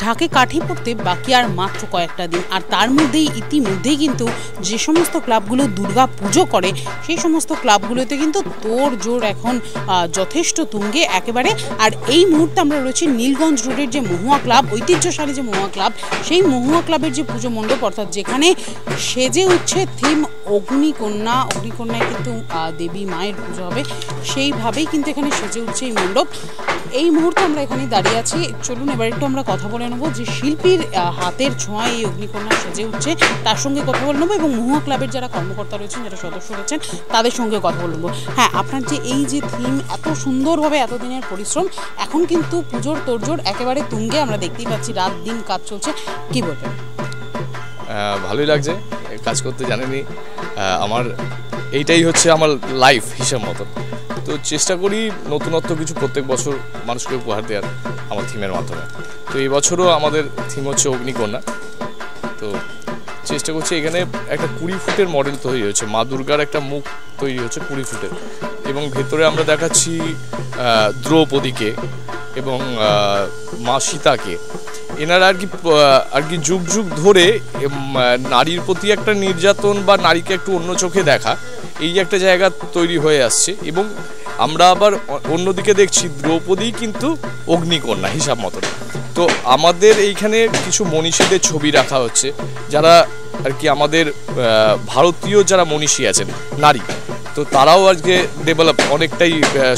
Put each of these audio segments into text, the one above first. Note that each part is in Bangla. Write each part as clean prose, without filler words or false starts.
ঢাকে কাঠি পড়তে বাকি আর মাত্র কয়েকটা দিন, আর তার মধ্যেই ইতিমধ্যেই কিন্তু যে সমস্ত ক্লাবগুলো দুর্গা পুজো করে সেই সমস্ত ক্লাবগুলোতে কিন্তু তোড়জোড় এখন যথেষ্ট তুঙ্গে একেবারে। আর এই মুহূর্তে আমরা রয়েছি নীলগঞ্জ রোডের যে মহুয়া ক্লাব, ঐতিহ্যশালী যে মহুয়া ক্লাব, সেই মহুয়া ক্লাবের যে পুজো মণ্ডপ, অর্থাৎ যেখানে সেজে উঠছে থিম অগ্নিকন্যা। অগ্নিকন্যায় কিন্তু দেবী মায়ের পুজো হবে, সেইভাবেই কিন্তু এখানে সেজে উঠছে এই মণ্ডপ। এই মুহূর্তে আমরা এখানে দাঁড়িয়ে আছি। চলুন এবার একটু আমরা কথা বলে নেবো যে শিল্পীর হাতের ছোঁয়ায় এই অগ্নিকন্যা সেজে উঠছে, তার সঙ্গে কথা বলে নেবো এবং মহুয়া ক্লাবের যারা কর্মকর্তা রয়েছেন, যারা সদস্য রয়েছেন, তাদের সঙ্গে কথা বলে নেবো। হ্যাঁ, আপনার যে এই যে থিম, এত সুন্দরভাবে এতদিনের পরিশ্রম, এখন কিন্তু পুজোর তোড়জোড় একেবারে তুঙ্গে, আমরা দেখতেই পাচ্ছি রাত দিন কাজ চলছে, কি বলবেন? ভালোই লাগছে কাজ করতে, জানেনি আমার এইটাই হচ্ছে আমার লাইফ হিসাব মতো। তো চেষ্টা করি নতুনত্ব কিছু প্রত্যেক বছর মানুষকে উপহার দেওয়ার আমার থিমের মাধ্যমে। তো এই বছরও আমাদের থিম হচ্ছে অগ্নিকন্যা। তো চেষ্টা করছি, এখানে একটা 20 ফুটের মডেল তৈরি হচ্ছে, মা দুর্গার একটা মুখ তৈরি হচ্ছে 20 ফুটের, এবং ভেতরে আমরা দেখাচ্ছি দ্রৌপদীকে এবং মা সীতাকে। এনারা আর কি যুগ যুগ ধরে নারীর প্রতি একটা নির্যাতন বা নারীকে একটু অন্য চোখে দেখা, এই একটা জায়গা তৈরি হয়ে আসছে। এবং আমরা আবার অন্যদিকে দেখছি দ্রৌপদী কিন্তু অগ্নিকন্যা হিসাব মতো। তো আমাদের এইখানে কিছু মনীষীদের ছবি রাখা হচ্ছে, যারা আর কি আমাদের ভারতীয় যারা মনীষী আছেন নারী, তো তারাও আজকে ডেভেলপ অনেকটাই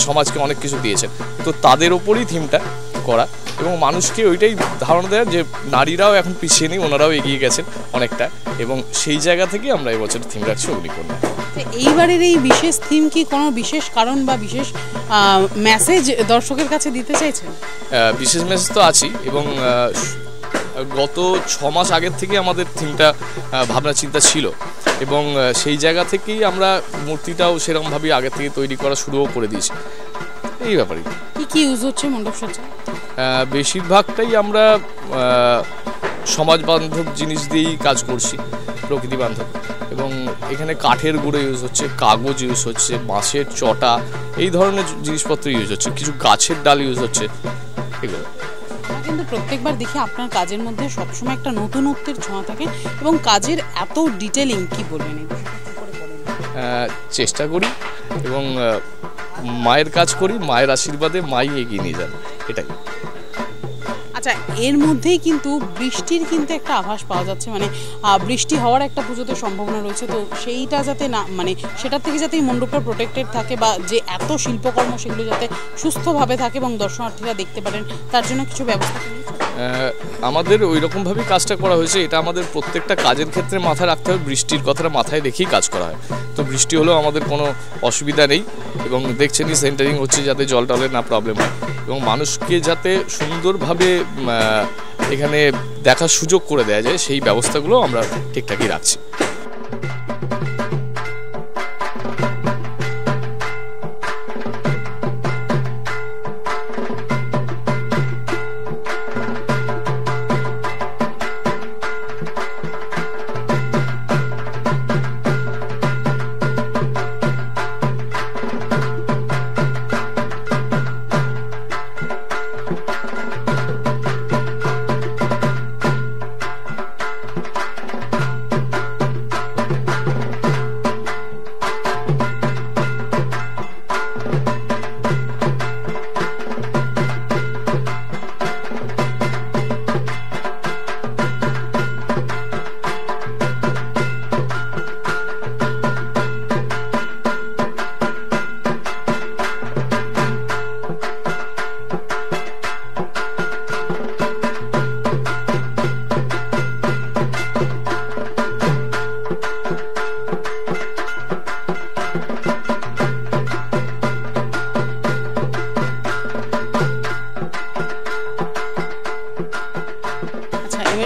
সমাজকে অনেক কিছু দিয়েছেন। তো তাদের ওপরই থিমটা করা এবং মানুষকে ওইটাই ধারণা দেওয়ার যে নারীরাও এখন পিছিয়ে নেই, ওনারাও এগিয়ে গেছেন অনেকটা, এবং সেই জায়গা থেকে আমরা এবছর থিম রাখছি অগ্নিকন্যা। এইবারের এই বিশেষ থিম কি কোনো বিশেষ কারণ বা বিশেষ মেসেজ দর্শকের কাছে দিতে চাইছেন? বিশেষ মেসেজ তো আছেই, এবং গত 6 মাস আগের থেকে আমাদের থিমটা ভাবনা চিন্তা ছিল, এবং সেই জায়গা থেকেই আমরা মূর্তিটাও সেরকমভাবেই আগের থেকে তৈরি করা শুরুও করে দিয়েছি। এই ব্যাপারে কি ইউজ হচ্ছে মণ্ডপ সজ্জা? বেশিরভাগটাই আমরা সমাজ বান্ধব জিনিস দিয়েই কাজ করছি, প্রকৃতি বান্ধব, এবং এখানে কাঠের গুঁড়ো ইউজ হচ্ছে, কাগজ ইউজ হচ্ছে, বাঁশের চটা, এই ধরনের জিনিসপত্র ইউজ হচ্ছে, কিছু গাছের ডাল ইউজ হচ্ছে, এগুলো। কিন্তু প্রত্যেকবার দেখি আপনার কাজের মধ্যে সবসময় একটা নতুনত্বের ছোঁয়া থাকে এবং কাজের এত ডিটেলিং, কি বলবেন? চেষ্টা করি এবং মায়ের কাজ করি, মায়ের আশীর্বাদে মাই এগিয়ে নিয়ে যান, এটাই। আচ্ছা, এর মধ্যেই কিন্তু বৃষ্টির কিন্তু একটা আভাস পাওয়া যাচ্ছে, মানে বৃষ্টি হওয়ার একটা পুজোতে সম্ভাবনা রয়েছে। তো সেইটা যাতে না, মানে সেটার থেকে যাতে এই মণ্ডপটা প্রোটেক্টেড থাকে, বা যে এত শিল্পকর্ম সেগুলো যাতে সুস্থভাবে থাকে এবং দর্শনার্থীরা দেখতে পারেন, তার জন্য কিছু ব্যবস্থা আমাদের ওই রকমভাবেই কাজটা করা হয়েছে। এটা আমাদের প্রত্যেকটা কাজের ক্ষেত্রে মাথায় রাখতে হবে, বৃষ্টির কথাটা মাথায় রেখেই কাজ করা হয়। তো বৃষ্টি হলেও আমাদের কোনো অসুবিধা নেই, এবং দেখছেনই সেন্টারিং হচ্ছে যাতে জল টলের না প্রবলেম হয়, এবং মানুষকে যাতে সুন্দরভাবে এখানে দেখার সুযোগ করে দেওয়া যায়, সেই ব্যবস্থাগুলো আমরা ঠিকঠাকই রাখছি।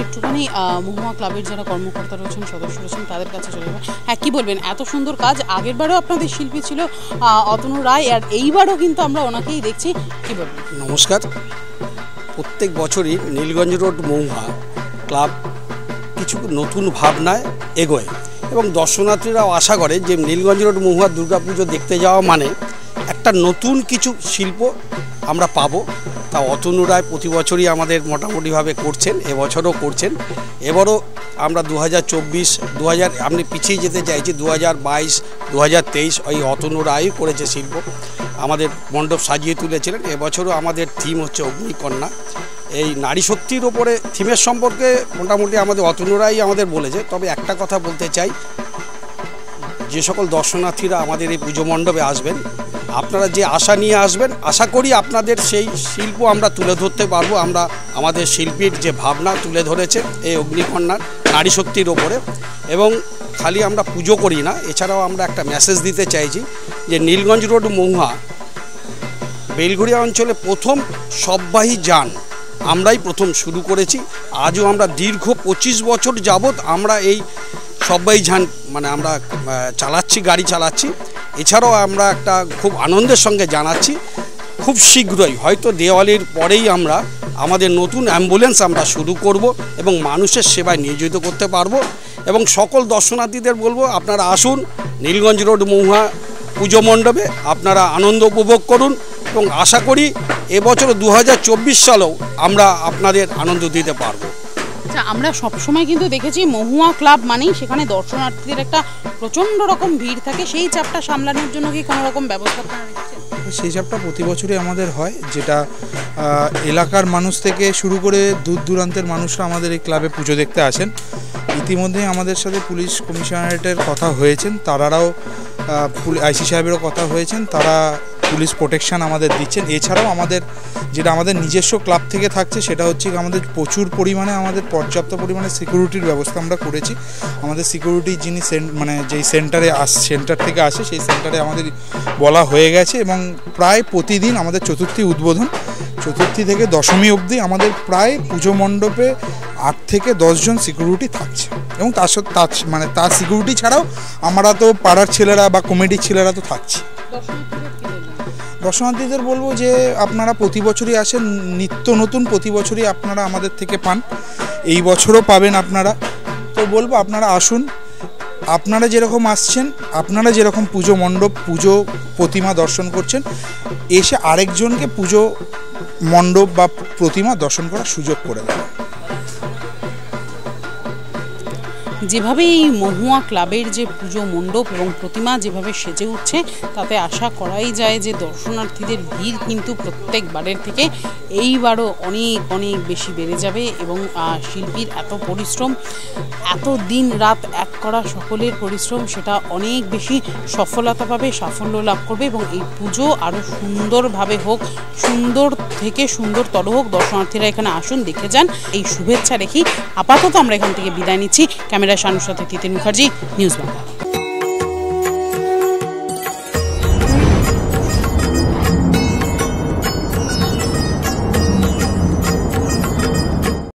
একটুখানি মহুয়া ক্লাবের যারা কর্মকর্তা রয়েছেন, সদস্য রয়েছেন, তাদের কাছে চলে যাবেন। হ্যাঁ, কি বলবেন? এত সুন্দর কাজ, আগেরবারও আপনাদের শিল্পী ছিল অতনু রায়, আর এইবারও কিন্তু আমরা ওনাকেই দেখছি, কি বলবেন? নমস্কার। প্রত্যেক বছরই নীলগঞ্জ রোড মহুয়া ক্লাব কিছু নতুন ভাবনায় এগোয়, এবং দর্শনার্থীরাও আশা করে যে নীলগঞ্জ রোড মহুয়া দুর্গাপুজো দেখতে যাওয়া মানে একটা নতুন কিছু শিল্প আমরা পাবো। তা অতনু রায় প্রতি বছরই আমাদের মোটামুটিভাবে করছেন, এবছরও করছেন। এবারও আমরা 2024 আপনি পিছিয়ে যেতে চাইছি, 2022 2023 ওই অতনু রায়ই করেছে শিল্প, আমাদের মণ্ডপ সাজিয়ে তুলেছিলেন। এবছরও আমাদের থিম হচ্ছে অগ্নিকন্যা। এই নারী শক্তির ওপরে থিমের সম্পর্কে মোটামুটি আমাদের অতনু রায় আমাদের বলেছে। তবে একটা কথা বলতে চাই, যে সকল দর্শনার্থীরা আমাদের এই পুজো মণ্ডপে আসবেন, আপনারা যে আশা নিয়ে আসবেন, আশা করি আপনাদের সেই শিল্প আমরা তুলে ধরতে পারবো। আমরা আমাদের শিল্পীর যে ভাবনা তুলে ধরেছে এই অগ্নিকন্যার নারী শক্তির ওপরে। এবং খালি আমরা পুজো করি না, এছাড়াও আমরা একটা মেসেজ দিতে চাইছি যে নীলগঞ্জ রোড মহুয়া বেলঘড়িয়া অঞ্চলে প্রথম শববাহী যান আমরাই প্রথম শুরু করেছি। আজও আমরা দীর্ঘ 25 বছর যাবৎ আমরা এই শববাহী যান মানে আমরা চালাচ্ছি, গাড়ি চালাচ্ছি। এছাড়াও আমরা একটা খুব আনন্দের সঙ্গে জানাচ্ছি, খুব শীঘ্রই হয়তো দেওয়ালির পরেই আমরা আমাদের নতুন অ্যাম্বুলেন্স আমরা শুরু করব এবং মানুষের সেবায় নিয়োজিত করতে পারবো। এবং সকল দর্শনার্থীদের বলবো, আপনারা আসুন নীলগঞ্জ রোড মহুয়া পুজো মণ্ডপে, আপনারা আনন্দ উপভোগ করুন। এবং আশা করি এবছর 2024 সালেও আমরা আপনাদের আনন্দ দিতে পারবো। আচ্ছা, আমরা সবসময় কিন্তু দেখেছি মহুয়া ক্লাব মানেই সেখানে দর্শনার্থীদের একটা প্রচণ্ড রকম ভিড় থাকে, সেই চাপটা সামলানোর জন্য কি কোনো রকম ব্যবস্থা আপনারা নিচ্ছেন? সেই চাপটা প্রতি বছরই আমাদের হয়, যেটা এলাকার মানুষ থেকে শুরু করে দূর দূরান্তের মানুষরা আমাদের এই ক্লাবে পুজো দেখতে আসেন। ইতিমধ্যে আমাদের সাথে পুলিশ কমিশনারেটের কথা হয়েছেন, তারাও আইসি সাহেবেরও কথা হয়েছেন, তারা পুলিশ প্রোটেকশান আমাদের দিচ্ছেন। এছাড়াও আমাদের যেটা আমাদের নিজস্ব ক্লাব থেকে থাকছে সেটা হচ্ছে আমাদের প্রচুর পরিমাণে আমাদের পর্যাপ্ত পরিমাণে সিকিউরিটির ব্যবস্থা আমরা করেছি। আমাদের সিকিউরিটি যিনি যেই সেন্টার থেকে আসে সেই সেন্টারে আমাদের বলা হয়ে গেছে এবং প্রায় প্রতিদিন আমাদের চতুর্থী উদ্বোধন, চতুর্থী থেকে দশমী অবধি আমাদের প্রায় পুজো মণ্ডপে 8 থেকে 10 জন সিকিউরিটি থাকছে। এবং তার সিকিউরিটি ছাড়াও আমরা তো পাড়ার ছেলেরা বা কমিটির ছেলেরা তো থাকছি। দর্শনার্থীদের বলবো যে আপনারা প্রতি বছরই আসেন, নিত্য নতুন প্রতি বছরই আপনারা আমাদের থেকে পান, এই বছরও পাবেন আপনারা। তো বলবো আপনারা আসুন, আপনারা যেরকম আসছেন, আপনারা যেরকম পুজো মণ্ডপ পুজো প্রতিমা দর্শন করছেন, এসে আরেকজনকে পুজো মণ্ডপ বা প্রতিমা দর্শন করার সুযোগ করে দেবেন। যেভাবে এই মহুয়া ক্লাবের যে পুজো মণ্ডপ এবং প্রতিমা যেভাবে সেজে উঠছে, তাতে আশা করাই যায় যে দর্শনার্থীদের ভিড় কিন্তু প্রত্যেকবারের থেকে এইবারও অনেক অনেক বেশি বেড়ে যাবে। এবং শিল্পীর এত পরিশ্রম, এত দিন রাত এক করা সকলের পরিশ্রম, সেটা অনেক বেশি সফলতা পাবে, সাফল্য লাভ করবে এবং এই পুজো আরও সুন্দরভাবে হোক, সুন্দর থেকে সুন্দরতর হোক। দর্শনার্থীরা এখানে আসুন, দেখে যান, এই শুভেচ্ছা রেখেই আপাতত আমরা এখান থেকে বিদায় নিচ্ছি। ক্যামেরা শানুর সাথে তিতির মুখার্জি, নিউজ বাংলা।